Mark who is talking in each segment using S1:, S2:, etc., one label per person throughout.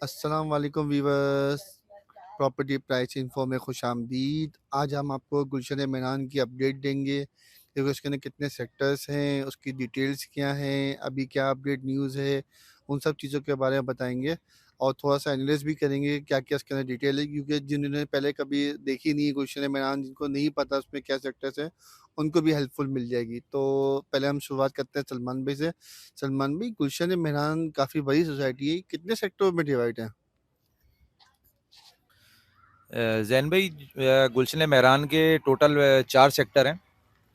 S1: अस्सलाम वालेकुम viewers. Property price info में खुशामदीद। आज हम आपको गुलशन मेहरान की अपडेट देंगे क्योंकि उसके अंदर कितने सेक्टर्स हैं, उसकी डिटेल्स क्या हैं, अभी क्या अपडेट न्यूज़ है, उन सब चीज़ों के बारे में बताएंगे। और थोड़ा सा एनालिस भी करेंगे क्या क्या उसके अंदर डिटेल है, क्योंकि जिन्होंने पहले कभी देखी नहीं है गुलशन मेहरान, जिनको नहीं पता उसमें क्या सेक्टर्स हैं, उनको भी हेल्पफुल मिल जाएगी। तो पहले हम शुरुआत करते हैं सलमान भाई से। सलमान भाई, गुलशन मेहरान काफ़ी बड़ी सोसाइटी है, कितने सेक्टरों में डिवाइड है?
S2: जैन भाई, गुलशन महरान के टोटल 4 सेक्टर हैं।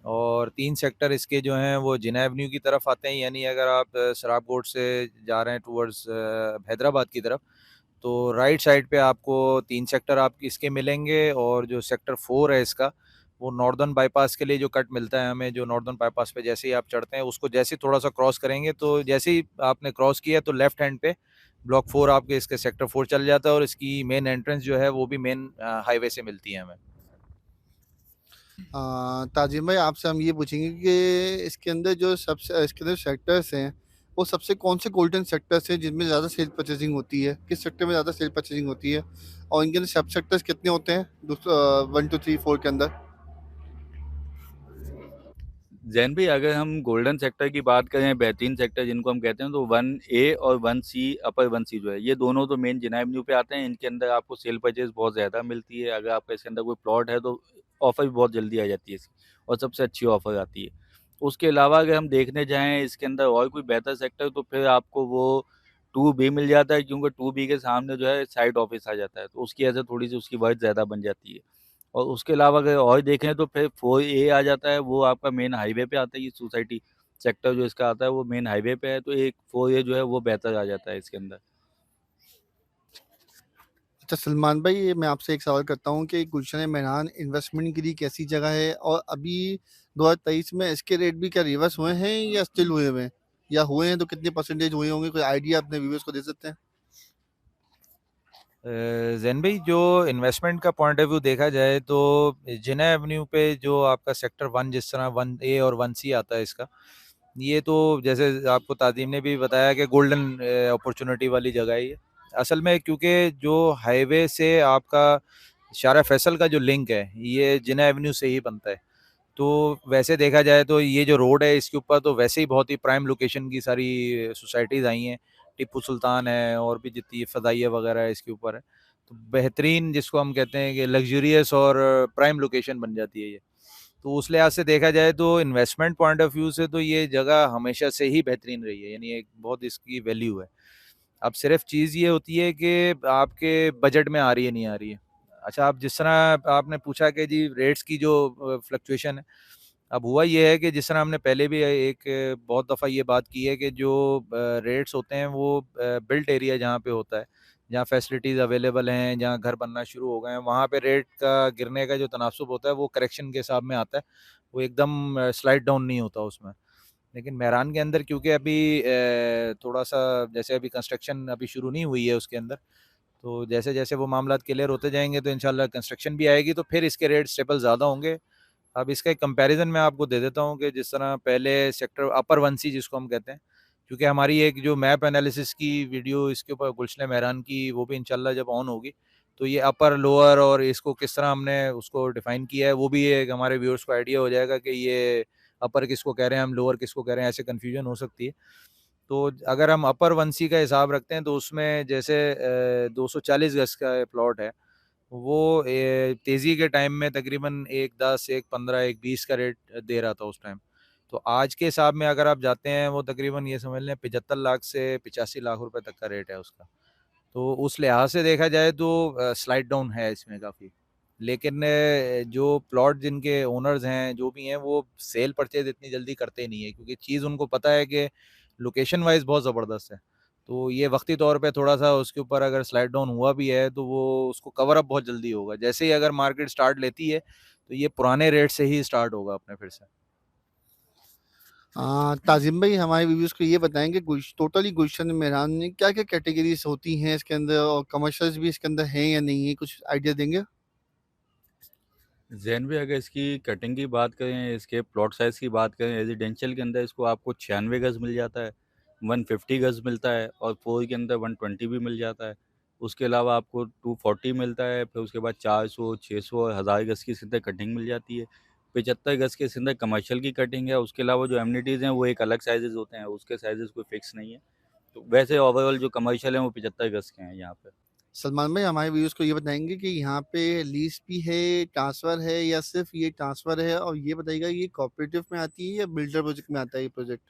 S2: और 3 सेक्टर इसके जो हैं वो जिना एवेन्यू की तरफ आते हैं, यानी अगर आप सराब कोर्ट से जा रहे हैं टूवर्ड्स हैदराबाद की तरफ, तो राइट साइड पे आपको 3 सेक्टर आप इसके मिलेंगे। और जो सेक्टर 4 है इसका, वो नॉर्दर्न बाईपास के लिए जो कट मिलता है हमें, जो नॉर्दर्न बाईपास पे जैसे ही आप चढ़ते हैं उसको जैसे ही थोड़ा सा क्रॉस करेंगे, तो जैसे ही आपने क्रॉस किया तो लेफ्ट हैंड पे ब्लॉक 4 आपके इसके सेक्टर 4 चल जाता है। और इसकी मेन एंट्रेंस जो है वो भी मेन हाईवे से मिलती है हमें।
S1: ताजिम भाई, आपसे हम ये पूछेंगे कि इसके अंदर जो सबसे इसके अंदर सेक्टर्स हैं, वो सबसे कौन से गोल्डन सेक्टर्स हैं जिनमें ज़्यादा सेल परचेजिंग होती है? किस सेक्टर में ज़्यादा सेल परचेजिंग होती है? और इनके अंदर सब सेक्टर्स कितने होते हैं 1 2 3 4 के अंदर?
S3: जैन भी अगर हम गोल्डन सेक्टर की बात करें, बेहतरीन सेक्टर जिनको हम कहते हैं, तो 1A और 1C, अपर 1C जो है, ये दोनों तो मेन जिना एवेन्यू पे आते हैं। इनके अंदर आपको सेल परचेज बहुत ज़्यादा मिलती है। अगर आपका इसके अंदर कोई प्लॉट है तो ऑफर भी बहुत जल्दी आ जाती है इसकी, और सबसे अच्छी ऑफर आती है। उसके अलावा अगर हम देखने जाएँ इसके अंदर और कोई बेहतर सेक्टर, तो फिर आपको वो 2B मिल जाता है, क्योंकि 2B के सामने जो है साइड ऑफिस आ जाता है, तो उसकी वजह से थोड़ी सी उसकी वर्थ ज़्यादा बन जाती है। और उसके अलावा अगर और देखें तो फिर 4A आ जाता है, वो आपका मेन हाईवे पे आता है। ये सोसाइटी सेक्टर जो इसका आता है वो मेन हाईवे पे है, तो एक 4A जो है वो बेहतर आ जाता है इसके अंदर।
S1: अच्छा सलमान भाई, ये मैं आपसे एक सवाल करता हूँ कि गुलशन मेहरान इन्वेस्टमेंट के लिए कैसी जगह है, और अभी 2023 में इसके रेट भी क्या रिवर्स हुए हैं या स्टिल हुए हुए हैं, या हुए हैं तो कितने परसेंटेज हुए होंगे? कोई आइडिया अपने व्यूअर्स को दे सकते हैं?
S2: जैन भाई, जो इन्वेस्टमेंट का पॉइंट ऑफ व्यू देखा जाए तो जिना एवेन्यू पे जो आपका सेक्टर 1, जिस तरह 1A और 1C आता है इसका, ये तो जैसे आपको तादीम ने भी बताया कि गोल्डन अपॉर्चुनिटी वाली जगह है ये। असल में क्योंकि जो हाईवे से आपका शारा फैसल का जो लिंक है ये जिना एवेन्यू से ही बनता है। तो वैसे देखा जाए तो ये जो रोड है इसके ऊपर तो वैसे ही बहुत ही प्राइम लोकेशन की सारी सोसाइटीज़ आई हैं। टिप्पू सुल्तान है और भी जितनी फ़दाइया वगैरह है इसके ऊपर है। तो बेहतरीन जिसको हम कहते हैं कि लग्जूरियस और प्राइम लोकेशन बन जाती है ये। तो उस लिहाज से देखा जाए तो इन्वेस्टमेंट पॉइंट ऑफ व्यू से तो ये जगह हमेशा से ही बेहतरीन रही है, यानी एक बहुत इसकी वैल्यू है। अब सिर्फ चीज़ ये होती है कि आपके बजट में आ रही है नहीं आ रही है। अच्छा, आप जिस तरह आपने पूछा कि जी रेट्स की जो फ्लक्चुएशन है, अब हुआ ये है कि जिस तरह हमने पहले भी एक बहुत दफ़ा ये बात की है कि जो रेट्स होते हैं वो बिल्ट एरिया जहाँ पे होता है, जहाँ फैसिलिटीज़ अवेलेबल हैं, जहाँ घर बनना शुरू हो गए हैं, वहाँ पे रेट का गिरने का जो तनासुब होता है वो करेक्शन के हिसाब में आता है। वो एकदम स्लाइड डाउन नहीं होता उसमें। लेकिन मेहरान के अंदर क्योंकि अभी थोड़ा-सा जैसे अभी कंस्ट्रक्शन अभी शुरू नहीं हुई है उसके अंदर, तो जैसे-जैसे वो मामलात क्लियर होते जाएँगे तो इंशाल्लाह कंस्ट्रक्शन भी आएगी तो फिर इसके रेट स्टेबल ज़्यादा होंगे। अब इसका एक कंपैरिज़न मैं आपको दे देता हूँ कि जिस तरह पहले सेक्टर अपर 1C जिसको हम कहते हैं, क्योंकि हमारी एक जो मैप एनालिसिस की वीडियो इसके ऊपर गुलशन मेहरान की वो भी इंशाल्लाह जब ऑन होगी, तो ये अपर, लोअर और इसको किस तरह हमने उसको डिफ़ाइन किया है, वो भी एक हमारे व्यूअर्स को आइडिया हो जाएगा कि ये अपर किसको कह रहे हैं, हम लोअर किसको कह रहे हैं, ऐसे कन्फ्यूज़न हो सकती है। तो अगर हम अपर 1C का हिसाब रखते हैं तो उसमें जैसे 240 गज़ का प्लॉट है, वो तेज़ी के टाइम में तकरीबन 1.10, 1.15, 1.20 का रेट दे रहा था उस टाइम। तो आज के हिसाब में अगर आप जाते हैं वो तकरीबन ये समझ लें 75 लाख से 85 लाख रुपए तक का रेट है उसका। तो उस लिहाज से देखा जाए तो स्लाइड डाउन है इसमें काफ़ी। लेकिन जो प्लॉट जिनके ओनर्स हैं, जो भी हैं, वो सेल परचेज़ इतनी जल्दी करते नहीं है, क्योंकि चीज़ उनको पता है कि लोकेशन वाइज़ बहुत ज़बरदस्त है। तो ये वक़्ती तौर पे थोड़ा-सा उसके ऊपर अगर स्लाइड डाउन हुआ भी है, तो वो उसको कवर अप बहुत जल्दी होगा। जैसे ही अगर मार्केट स्टार्ट लेती है, तो ये पुराने रेट से ही स्टार्ट होगा अपने फिर से।
S1: ताजिम भाई, हमारे व्यूअर्स को ये बताएं कि टोटली गुलशन मेहरान में क्या क्या कैटेगरीज होती हैं इसके अंदर, और कमर्शियल्स भी इसके अंदर हैं या नहीं है? कुछ आइडिया देंगे?
S3: जैन भी अगर इसकी कटिंग की बात करें, इसके प्लॉट साइज़ की बात करें, रेजिडेंशियल के अंदर इसको आपको 96 गज़ मिल जाता है, 150 गज़ मिलता है, और 4 के अंदर 120 भी मिल जाता है। उसके अलावा आपको 240 मिलता है, फिर उसके बाद 400, 600 और 1000 गज़ की सीधे कटिंग मिल जाती है। 75 गज़ के सीधे कमर्शियल की कटिंग है, उसके अलावा जो एमिनिटीज़ हैं वो एक अलग साइज़ेज़ होते हैं, उसके साइज़ेज़ कोई फ़िक्स नहीं है। तो वैसे ओवरऑल जो कमर्शियल हैं वो 75 गज़ के हैं यहाँ पे।
S1: सलमान भाई हमारे व्यूअर्स को ये बताएँगे कि यहाँ पे लीज़ भी है, ट्रांसफ़र है या सिर्फ़ ये ट्रांसफ़र है? और ये बताइएगा ये कोऑपरेटिव में आती है या बिल्डर प्रोजेक्ट में आता है ये प्रोजेक्ट?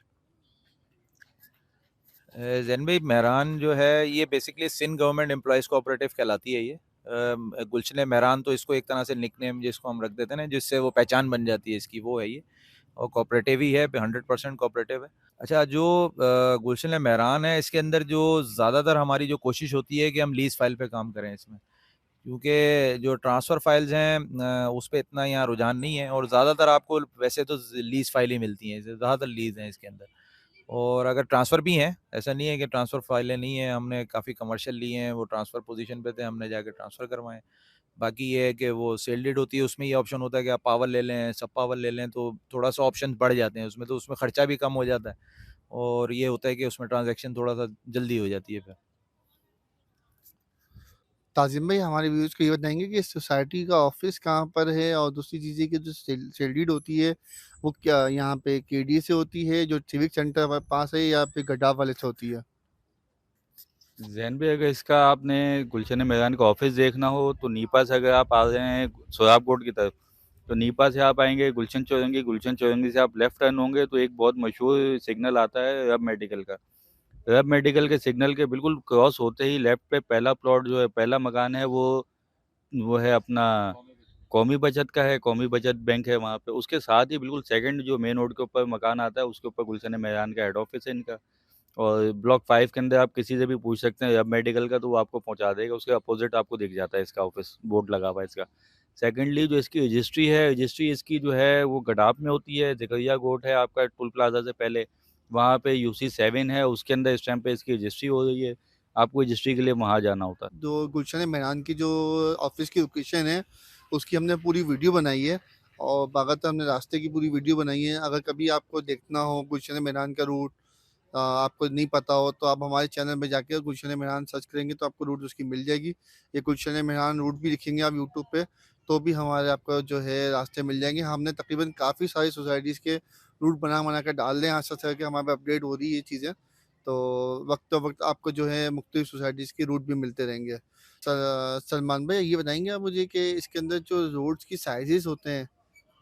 S2: जैन भाई मेहरान जो है ये basically Sindh government employees cooperative कहलाती है ये। गुलशन मेहरान तो इसको एक तरह से निकनेम जिसको हम रख देते हैं ना, जिससे वो पहचान बन जाती है इसकी, वो है ये। और कोऑपरेटिव ही है, 100% कोऑपरेटिव है। अच्छा, जो गुलशन मेहरान है इसके अंदर जो ज़्यादातर हमारी जो कोशिश होती है कि हम लीज़ फाइल पे काम करें इसमें, क्योंकि जो ट्रांसफ़र फाइल्स हैं उस पे इतना यहाँ रुझान नहीं है, और ज़्यादातर आपको वैसे तो लीज़ फाइल ही मिलती हैं, ज़्यादातर लीज़ हैं इसके अंदर। और अगर ट्रांसफ़र भी हैं, ऐसा नहीं है कि ट्रांसफ़र फाइलें नहीं हैं, हमने काफ़ी कमर्शियल लिए हैं, वो ट्रांसफ़र पोज़ीशन पे थे, हमने जाके ट्रांसफ़र करवाएँ। बाकी ये है कि वो सेल डीड होती है, उसमें ये ऑप्शन होता है कि आप पावर ले लें, सब पावर ले लें, तो थोड़ा-सा ऑप्शंस बढ़ जाते हैं उसमें, तो उसमें खर्चा भी कम हो जाता है, और ये होता है कि उसमें ट्रांज़ैक्शन थोड़ा-सा जल्दी हो जाती है फिर।
S1: ताज़िम भाई हमारे व्यूअर्स को ये बताएँगे कि इस सोसाइटी का ऑफ़िस कहाँ पर है? और दूसरी चीज़ ये कि जो सेल डीड होती है, वो क्या यहाँ पे केडी से होती है, जो सिविक सेंटर व पास है या फिर गड्ढा वाले से होती है?
S3: ज़ैन भाई अगर इसका आपने गुलशन मेहरान का ऑफ़िस देखना हो तो नीपा से अगर आप आ रहे हैं सोहाग कोट की तरफ, तो नीपा से आप आएँगे गुलशन चौरंगी से आप लेफ़्ट टर्न होंगे तो एक बहुत मशहूर सिग्नल आता है रब मेडिकल का। रब मेडिकल के सिग्नल के बिल्कुल क्रॉस होते ही लेफ़्ट पे पहला प्लॉट जो है, पहला मकान है वो है अपना कौमी बचत का है, कौमी बचत बैंक है वहाँ पे। उसके साथ ही बिल्कुल सेकंड जो मेन रोड के ऊपर मकान आता है उसके ऊपर गुलशन मेहरान का हेड ऑफ़िस है इनका। और ब्लॉक 5 के अंदर आप किसी से भी पूछ सकते हैं रब मेडिकल का, तो वो आपको पहुँचा देगा। उसके अपोज़िट आपको दिख जाता है इसका ऑफ़िस, बोर्ड लगा हुआ है इसका। सेकंडली जो इसकी रजिस्ट्री है, रजिस्ट्री इसकी जो है वो गडाफ में होती है, ज़करिया कोर्ट है आपका टोल प्लाज़ा से पहले। वहाँ पे यूसी 7 है, उसके अंदर इस टाइम पे इसकी रजिस्ट्री हो रही है। आपको रजिस्ट्री के लिए वहाँ जाना होता है।
S1: जो गुलशन मेहरान की जो ऑफ़िस की लोकेशन है, उसकी हमने पूरी वीडियो बनाई है और बाकायदा हमने रास्ते की पूरी वीडियो बनाई है। अगर कभी आपको देखना हो गुलशन मेहरान का रूट, आपको नहीं पता हो तो आप हमारे चैनल में जाके गुलशन मेहरान सर्च करेंगे तो आपको रूट उसकी मिल जाएगी। ये गुलशन मेहरान रूट भी लिखेंगे आप यूट्यूब पे तो भी हमारे आपको जो है रास्ते मिल जाएँगे। हमने तकरीबन काफ़ी सारी सोसाइटीज़ के रूट बना-बना के डाल दिए हैं, आस्ते-आस्ते करके हमारे पे अपडेट हो रही है ये चीज़ें। तो वक़्त-ब-वक़्त आपको जो है मुख्तलिफ सोसाइटीज़ के रूट भी मिलते रहेंगे। सलमान भाई ये बताएँगे आप मुझे कि इसके अंदर जो रोड्स की साइज़ेज़ होते हैं,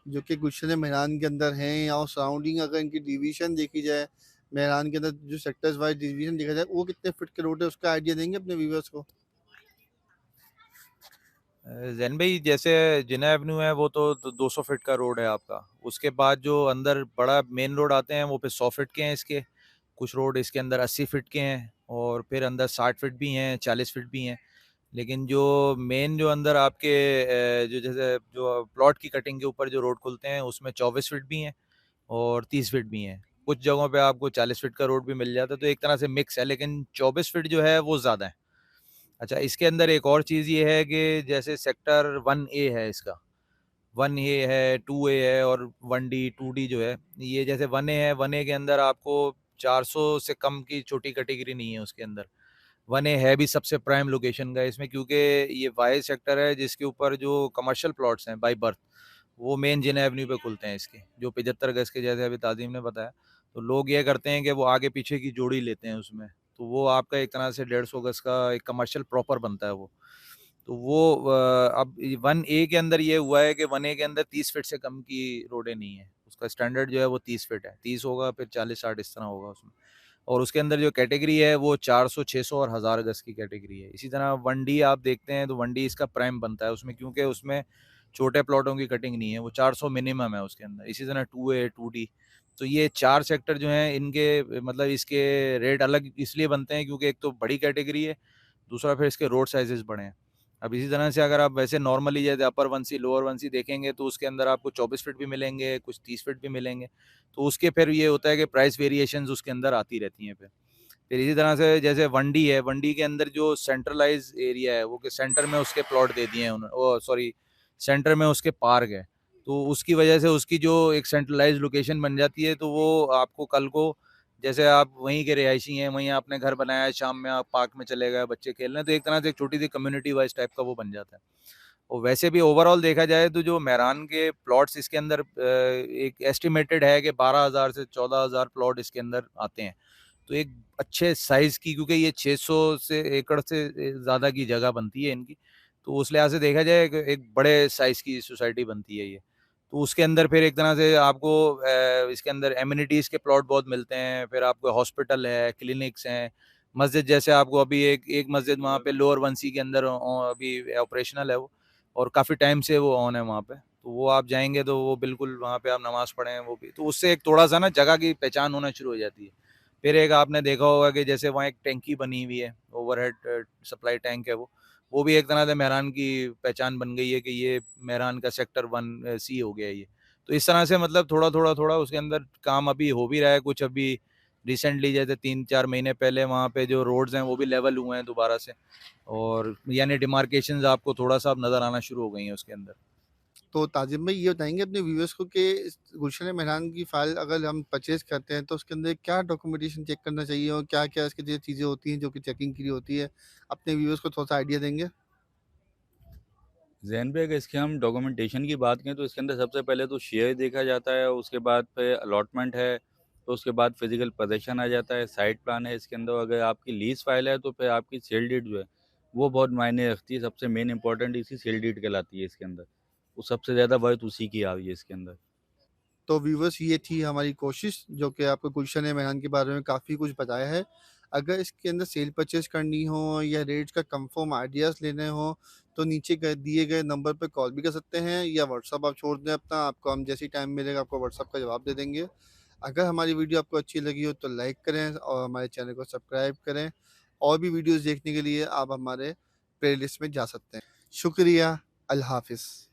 S1: जो कि गुलशन मेहरान के अंदर हैं या और सराउंडिंग अगर इनकी डिवीज़न देखी जाए, मेहरान के अंदर जो सेक्टर्स वाइज़ डिवीज़न देखा जाए, वो कितने फीट के रोड है उसका आइडिया देंगे अपने व्यूअर्स को?
S2: ज़ैन भाई जैसे जिना एवेन्यू है वो तो 200 फीट का रोड है आपका। उसके बाद जो अंदर बड़ा मेन रोड आते हैं वो फिर 100 फीट के हैं इसके। कुछ रोड इसके अंदर 80 फीट के हैं, और फिर अंदर 60 फीट भी हैं, 40 फीट भी हैं। लेकिन जो मेन जो अंदर आपके जो जैसे जो प्लॉट की कटिंग के ऊपर जो रोड खुलते हैं उसमें 24 फीट भी हैं और 30 फीट भी हैं। कुछ जगहों पे आपको 40 फीट का रोड भी मिल जाता है, तो एक तरह से मिक्स है, लेकिन 24 फीट जो है वो ज़्यादा है। अच्छा, इसके अंदर एक और चीज़ ये है कि जैसे सेक्टर 1A है इसका, 1A है, 2A है और 1D, 2D जो है, ये जैसे 1A है, 1A के अंदर आपको 400 से कम की छोटी कैटेगरी नहीं है उसके अंदर। 1A है भी सबसे प्राइम लोकेशन का इसमें, क्योंकि ये वाई सेक्टर है जिसके ऊपर जो कमर्शियल प्लॉट्स हैं बाय बर्थ, वो मेन जिना एवेन्यू पे खुलते हैं इसके, जो 75 गज़ के जैसे अभी ताज़ीम ने बताया। तो लोग ये करते हैं कि वो आगे पीछे की जोड़ी लेते हैं उसमें, तो वो आपका एक तरह से 150 गज़ का एक कमर्शियल प्रॉपर बनता है वो। तो वो अब 1A के अंदर ये हुआ है कि 1A के अंदर 30 फीट से कम की रोडें नहीं है। उसका स्टैंडर्ड जो है वो 30 फीट है। 30 होगा फिर 40-60 इस तरह होगा उसमें। और उसके अंदर जो कैटेगरी है वो 400, 600 और 1000 गज़ की कैटेगरी है। इसी तरह 1D आप देखते हैं तो 1D इसका प्राइम बनता है उसमें, क्योंकि उसमें छोटे प्लॉटों की कटिंग नहीं है, वो 400 मिनिमम है उसके अंदर। इसी तरह 2A, 2D, तो ये 4 सेक्टर जो हैं इनके मतलब इसके रेट अलग इसलिए बनते हैं क्योंकि एक तो बड़ी कैटेगरी है, दूसरा फिर इसके रोड साइज़ेज़ बड़े हैं। अब इसी तरह से अगर आप वैसे नॉर्मली जैसे अपर 1C, लोअर 1C देखेंगे तो उसके अंदर आपको 24 फीट भी मिलेंगे, कुछ 30 फीट भी मिलेंगे। तो उसके फिर ये होता है कि प्राइस वेरिएशंस उसके अंदर आती रहती हैं फिर। फिर इसी तरह से जैसे 1D है, 1D के अंदर जो सेंट्रलाइज़ एरिया है वो कि सेंटर में उसके प्लॉट दे दिए हैं ओह सॉरी, सेंटर में उसके पार्क है। तो उसकी वजह से उसकी जो एक सेंट्रलाइज़्ड लोकेशन बन जाती है, तो वो आपको कल को जैसे आप वहीं के रिहायशी हैं, वहीं आपने घर बनाया है, शाम में आप पार्क में चले गए, बच्चे खेल रहे हैं, तो एक तरह से एक छोटी-सी कम्युनिटी वाइज़ टाइप का वो बन जाता है। और वैसे भी ओवरऑल देखा जाए तो जो मेहरान के प्लॉट्स इसके अंदर एक एस्टिमेटेड है कि 12,000 से 14,000 प्लॉट इसके अंदर आते हैं। तो एक अच्छे साइज़ की, क्योंकि ये 600 से एकड़ से ज़्यादा की जगह बनती है इनकी, तो उस लिहाज से देखा जाए एक बड़े साइज़ की सोसाइटी बनती है ये। तो उसके अंदर फिर एक तरह से आपको इसके अंदर एमिनिटीज़ के प्लॉट बहुत मिलते हैं, फिर आपको हॉस्पिटल है, क्लिनिक्स हैं, मस्जिद जैसे आपको अभी एक एक मस्जिद वहाँ पे लोअर वंसी के अंदर अभी ऑपरेशनल है वो, और काफ़ी टाइम से वो ऑन है वहाँ पे। तो वो आप जाएँगे तो वो बिल्कुल वहाँ पे आप नमाज़ पढ़ें वो भी, तो उससे एक थोड़ा-सा ना जगह की पहचान होना शुरू हो जाती है। फिर एक आपने देखा होगा कि जैसे वहाँ एक टैंकी बनी हुई है, ओवरहेड सप्लाई टैंक है वो भी एक तरह से मेहरान की पहचान बन गई है कि ये मेहरान का सेक्टर 1 सी हो गया ये। तो इस तरह से मतलब थोड़ा-थोड़ा उसके अंदर काम अभी हो भी रहा है, कुछ अभी रिसेंटली जैसे 3-4 महीने पहले वहाँ पे जो रोड्स हैं वो भी लेवल हुए हैं दोबारा से, और यानी डिमार्केशंस आपको थोड़ा-सा अब नज़र आना शुरू हो गई हैं उसके अंदर।
S1: तो ताजिम भाई ये बताएँगे अपने व्यूअर्स को कि इस गुलशन मेहरान की फ़ाइल अगर हम परचेज़ करते हैं तो उसके अंदर क्या डॉक्यूमेंटेशन चेक करना चाहिए और क्या-क्या इसके लिए चीज़ें होती हैं जो कि चेकिंग के लिए होती है? अपने व्यूअर्स को थोड़ा-सा आइडिया देंगे?
S3: ज़ैन पे अगर इसके हम डॉक्यूमेंटेशन की बात करें तो इसके अंदर सबसे पहले तो शेयर देखा जाता है, उसके बाद फिर अलॉटमेंट है, तो उसके बाद फिजिकल पोजेसन आ जाता है, साइट प्लान है इसके अंदर। अगर आपकी लीज़ फाइल है तो फिर आपकी सेल डीड जो है वो बहुत मायने रखती है। सबसे मेन इंपॉर्टेंट इसी सेल डीड कहलाती है इसके अंदर। वो सबसे ज़्यादा वर्थ उसी की आ रही है इसके अंदर।
S1: तो व्यूअर्स ये थी हमारी कोशिश जो कि आपको गुलशन मेहरान के बारे में काफ़ी कुछ बताया है। अगर इसके अंदर सेल परचेज़ करनी हो या रेट्स का कंफर्म आइडियाज़ लेने हो तो नीचे दिए गए नंबर पे कॉल भी कर सकते हैं या व्हाट्सएप आप छोड़ दें अपना, आपको हम जैसे ही टाइम मिलेगा आपको व्हाट्सएप का जवाब दे देंगे। अगर हमारी वीडियो आपको अच्छी लगी हो तो लाइक करें और हमारे चैनल को सब्सक्राइब करें। और भी वीडियोज़ देखने के लिए आप हमारे प्लेलिस्ट में जा सकते हैं। शुक्रिया, अल्लाह हाफ़िज़।